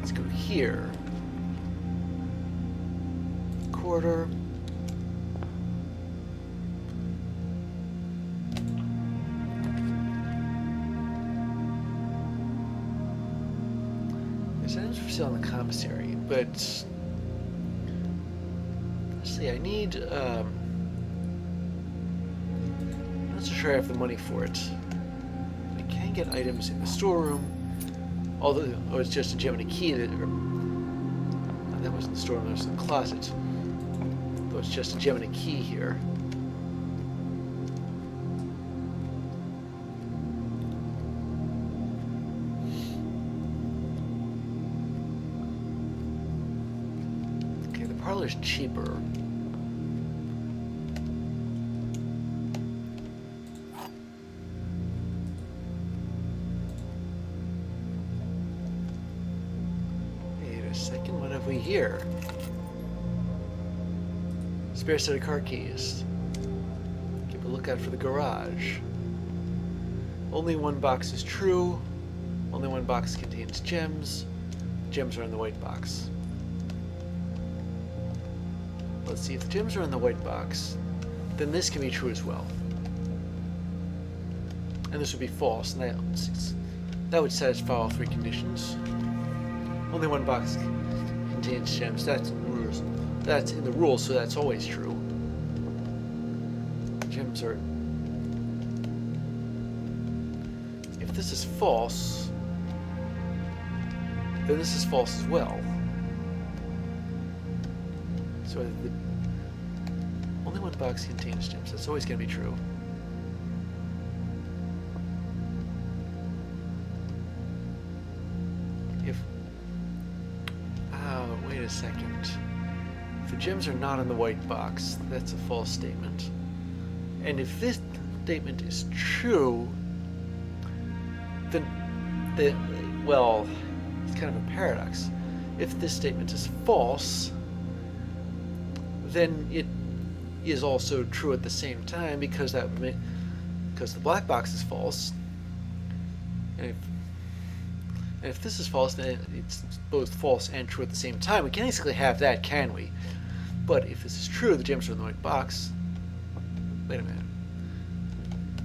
Let's go here. Quarter. There's items for sale in the commissary, but let's see, I need I'm not so sure I have the money for it. I can get items in the storeroom, although it's just a gem and a key that that wasn't the storeroom, that was the closet. Though it's just a gem and a key here. Okay, the parlor's cheaper. Wait a second, what have we here? Spare set of car keys. Keep a lookout for the garage. Only one box is true. Only one box contains gems. Gems are in the white box. Let's see, if the gems are in the white box, then this can be true as well. And this would be false, and that would satisfy all three conditions. Only one box contains gems. That's in the rules. That's in the rules, so that's always true. Gems are... If this is false, then this is false as well. So only one box contains gems. That's always going to be true. If... wait a second. If the gems are not in the white box, that's a false statement. And if this statement is true, then well, it's kind of a paradox. If this statement is false, then it is also true at the same time, because because the black box is false. And if this is false, then it's both false and true at the same time. We can't basically have that, can we? But if this is true, the gems are in the white box. Wait a minute.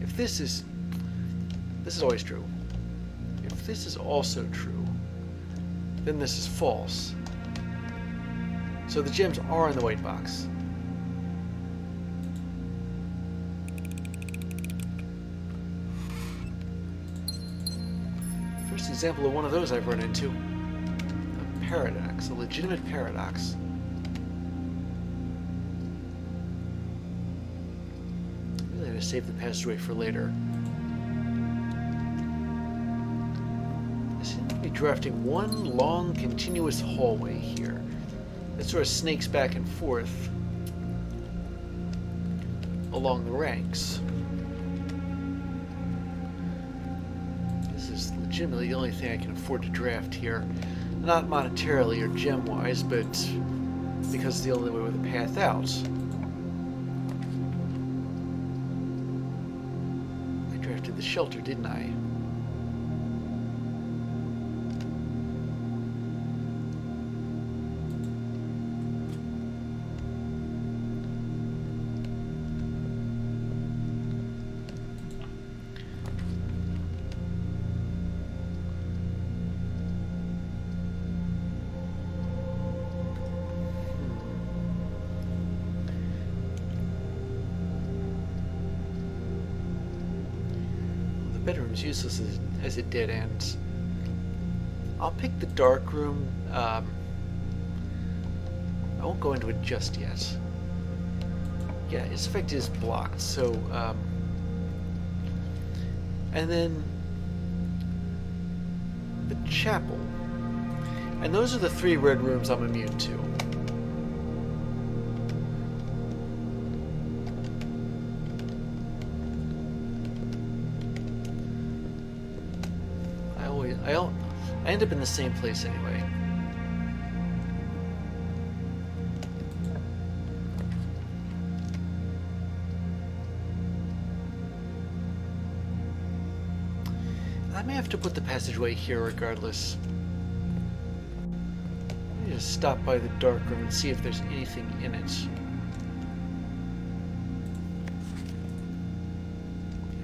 If this is always true. If this is also true, then this is false. So the gems are in the white box. First example of one of those I've run into. A paradox, a legitimate paradox. Really have to save the passageway for later. I seem to be drafting one long continuous hallway here. It sort of snakes back and forth along the ranks. This is legitimately the only thing I can afford to draft here. Not monetarily or gem-wise, but because it's the only way with a path out. I drafted the shelter, didn't I? Bedroom's useless as it dead ends. I'll pick the dark room. I won't go into it just yet. Yeah, its effect is blocked, so and then the chapel. And those are the 3 red rooms I'm immune to. I end up in the same place anyway. I may have to put the passageway here regardless. Let me just stop by the dark room and see if there's anything in it.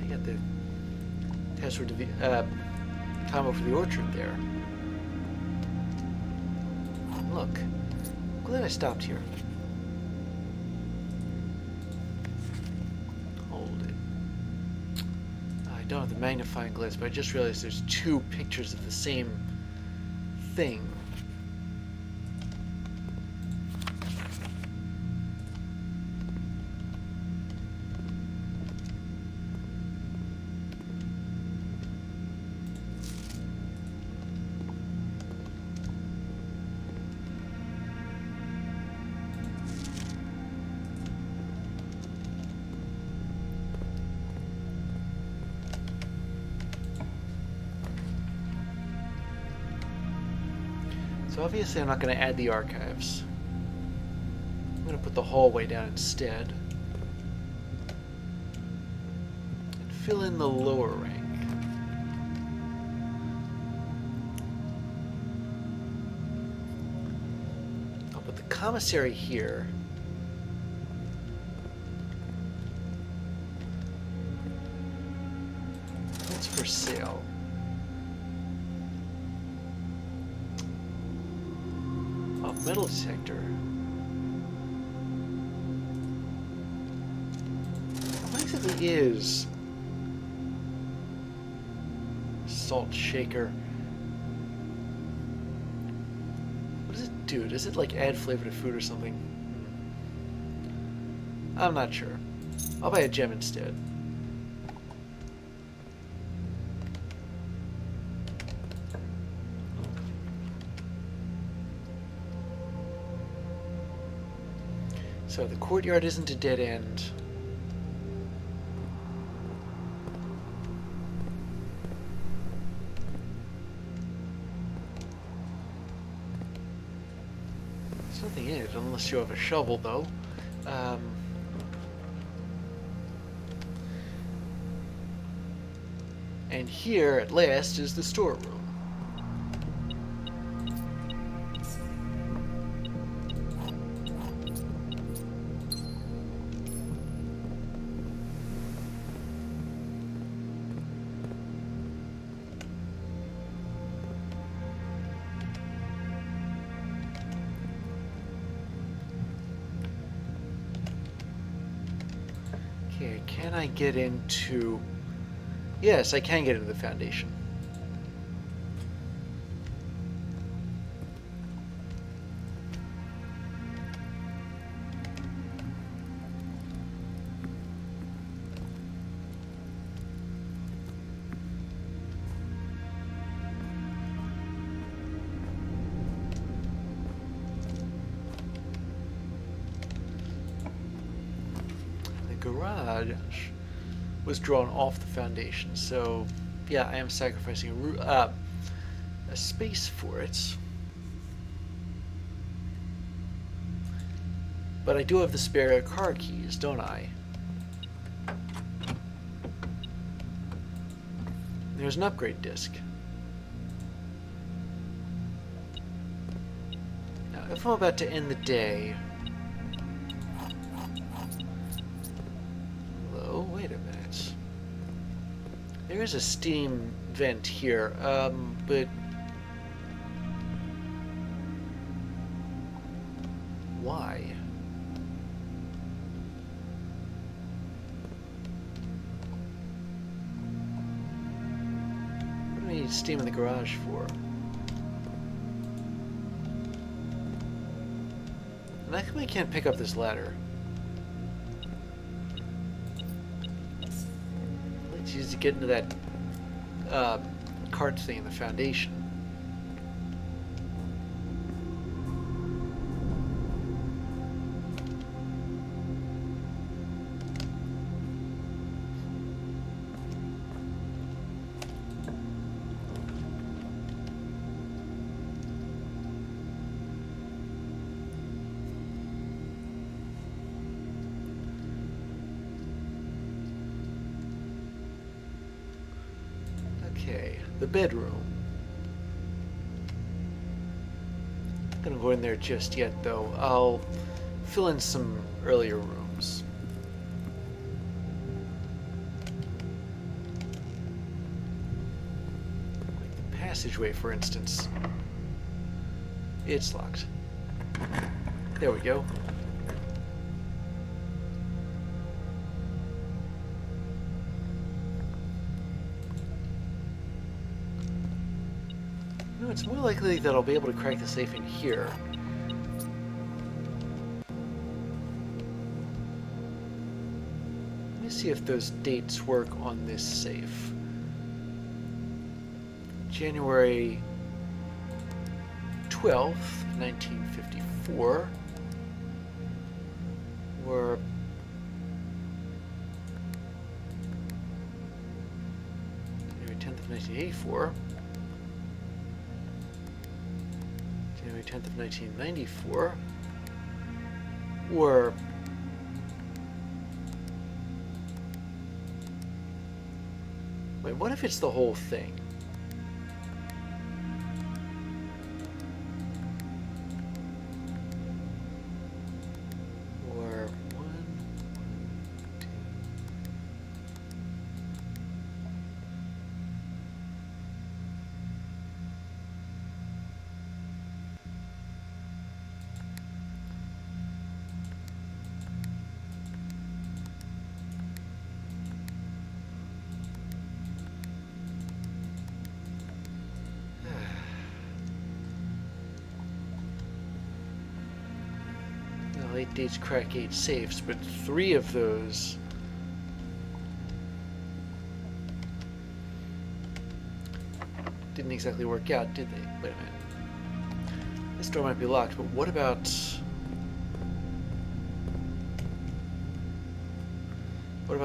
I got the password to the combo for the orchard there. Look, I'm glad I stopped here. Hold it. I don't have the magnifying glass, but I just realized there's two pictures of the same thing. So obviously I'm not going to add the archives. I'm going to put the hallway down instead. And fill in the lower rank. I'll put the commissary here. What's for sale? Metal detector. What exactly is salt shaker? What does it do? Does it like add flavor to food or something? I'm not sure. I'll buy a gem instead. So the courtyard isn't a dead end. There's nothing in it unless you have a shovel, though. And here, at last, is the storeroom. Okay, can I get into... Yes, I can get into the foundation. Garage was drawn off the foundation, so yeah, I am sacrificing a space for it. But I do have the spare car keys, don't I? There's an upgrade disc. Now, if I'm about to end the day... Wait a minute. There is a steam vent here, but why? What do we need steam in the garage for? And how come I can't pick up this ladder? Use to get into that cart thing in the foundation. Okay, the bedroom. gonna go in there just yet, though. I'll fill in some earlier rooms. Like the passageway, for instance. It's locked. There we go. No, it's more likely that I'll be able to crack the safe in here. Let me see if those dates work on this safe. January 12th, 1954. Or January 10th of 1984. January 10th of 1994. Or wait, what if it's the whole thing? Or one, two. Well, 8 dates crack 8 safes, but 3 of those didn't exactly work out, did they? Wait a minute. This door might be locked, but what about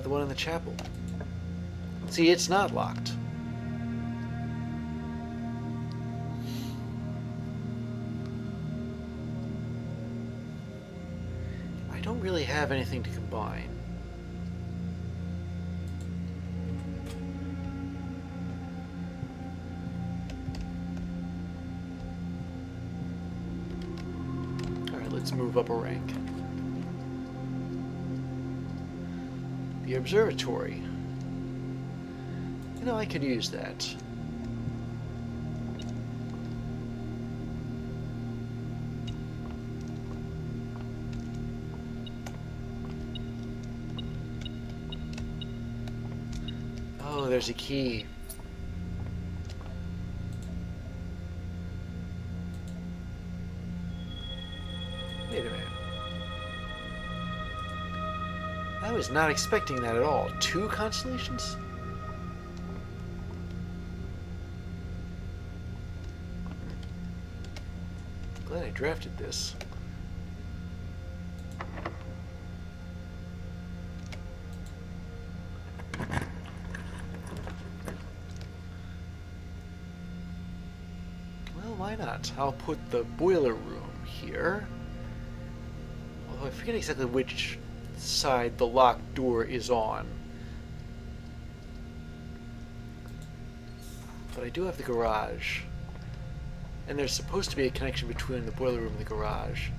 the one in the chapel? See, it's not locked. I don't really have anything to combine. Alright, let's move up a rank. The observatory. You know, I could use that. Oh, there's a key. Wait a minute. I was not expecting that at all. 2 constellations? Glad I drafted this. Well, why not? I'll put the boiler room here. Although I forget exactly which side the locked door is on. But I do have the garage. And there's supposed to be a connection between the boiler room and the garage.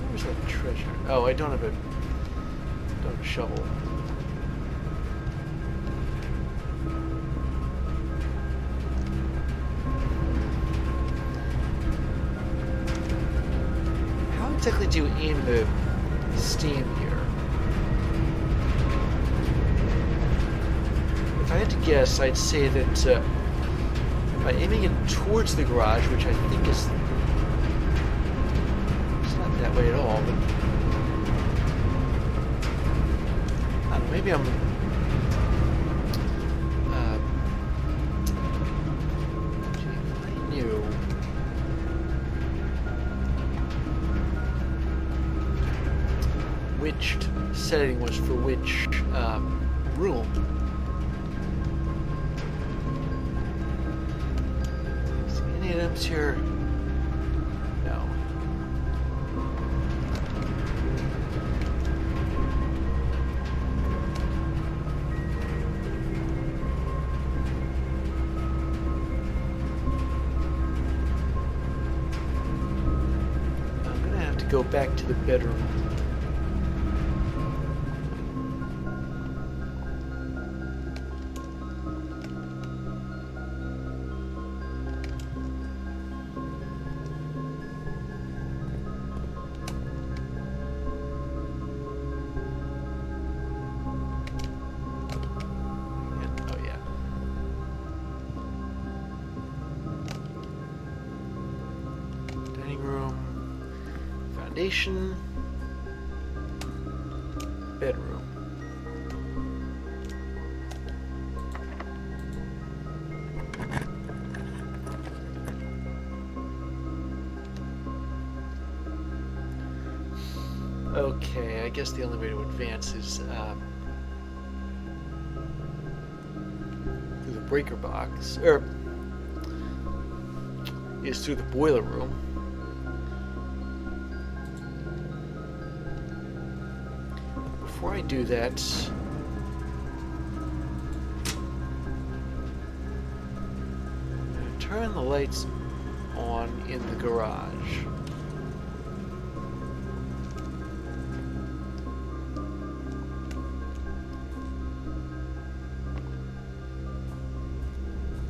Where's that treasure? Oh, I don't have a shovel. How exactly do you aim the steam here? If I had to guess, I'd say that by aiming it towards the garage, which I think is it's not that way at all, but I don't know, maybe I'm if I knew which setting was for which room, Any items here? No. I'm gonna have to go back to the bedroom. Foundation, bedroom. Okay, I guess the only way to advance is through the breaker box, or is through the boiler room. Before I do that, I'm going to turn the lights on in the garage.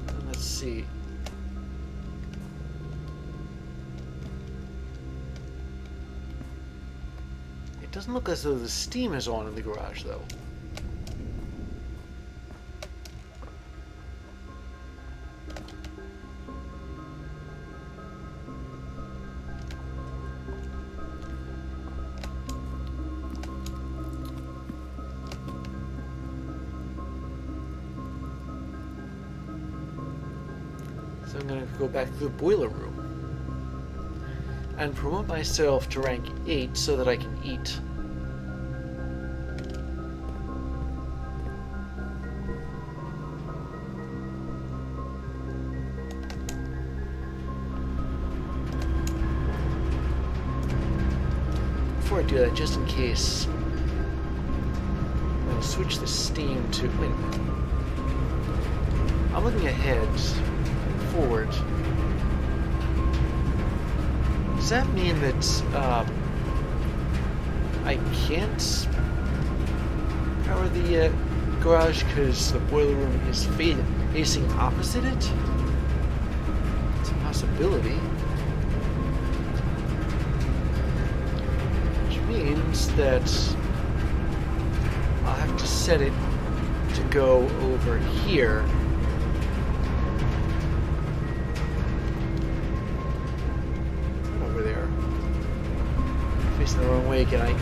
And let's see. It doesn't look as though the steam is on in the garage, though. So I'm going to go back to the boiler room and promote myself to rank 8 so that I can eat. Before I do that, just in case, I'm going to switch the steam to... Wait a minute. I'm looking ahead, forward. Does that mean that I can't power the garage because the boiler room is facing opposite it? It's a possibility. Which means that I'll have to set it to go over here. The wrong way again.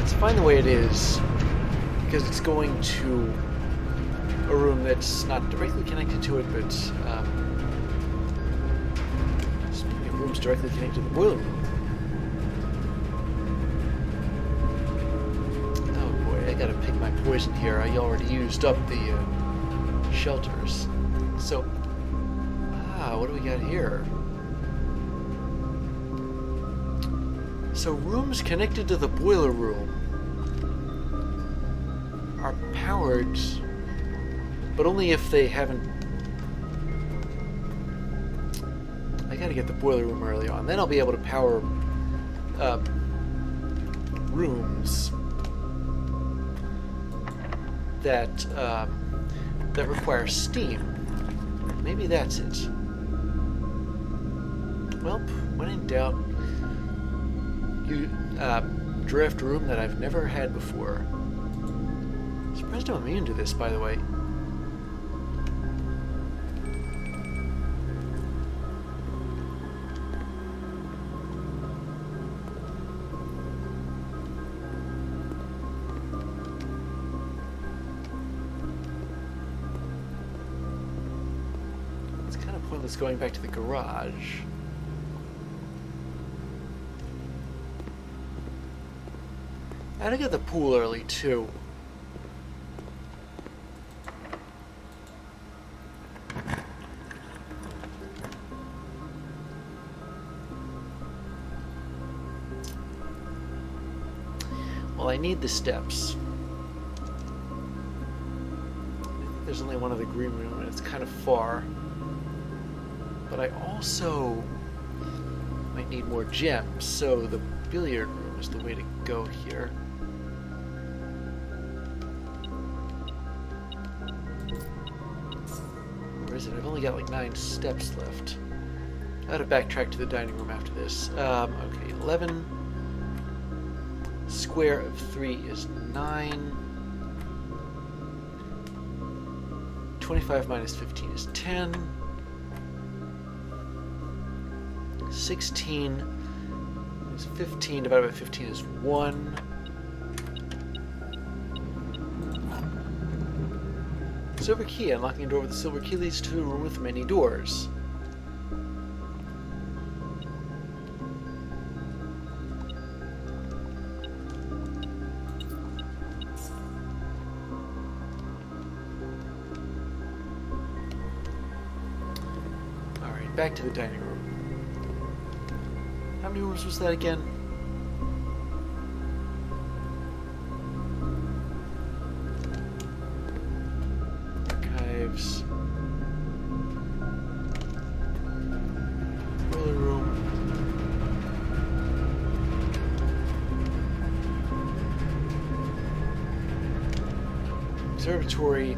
It's fine the way it is because it's going to a room that's not directly connected to it, but speaking of rooms directly connected to the boiler room. Oh boy, I gotta pick my poison here. I already used up the shelters. So, what do we got here? So rooms connected to the boiler room are powered, but only if they haven't... I gotta get the boiler room early on, then I'll be able to power rooms that that require steam. Maybe that's it. Well, when in doubt, you draft room that I've never had before. Surprised I'm immune to this, by the way. It's kind of pointless going back to the garage. I had to get the pool early, too. Well, I need the steps. There's only one other green room, and it's kind of far. But I also might need more gems, so the billiard room is the way to go here. Where is it? I've only got like 9 steps left. I gotta backtrack to the dining room after this. Okay, 11. Square of 3 is 9. 25 minus 15 is 10. 16 is 15 divided by 15 is 1. Silver key. Unlocking a door with a silver key leads to a room with many doors. Alright, back to the dining room. How many rooms was that again? Archives. Roller room. Observatory.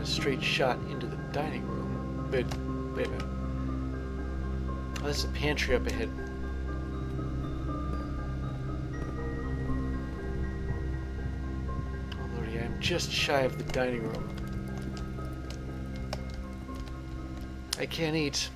Straight shot into the dining room. But wait a minute. Oh, there's a pantry up ahead. Oh lordy, I'm just shy of the dining room. I can't eat.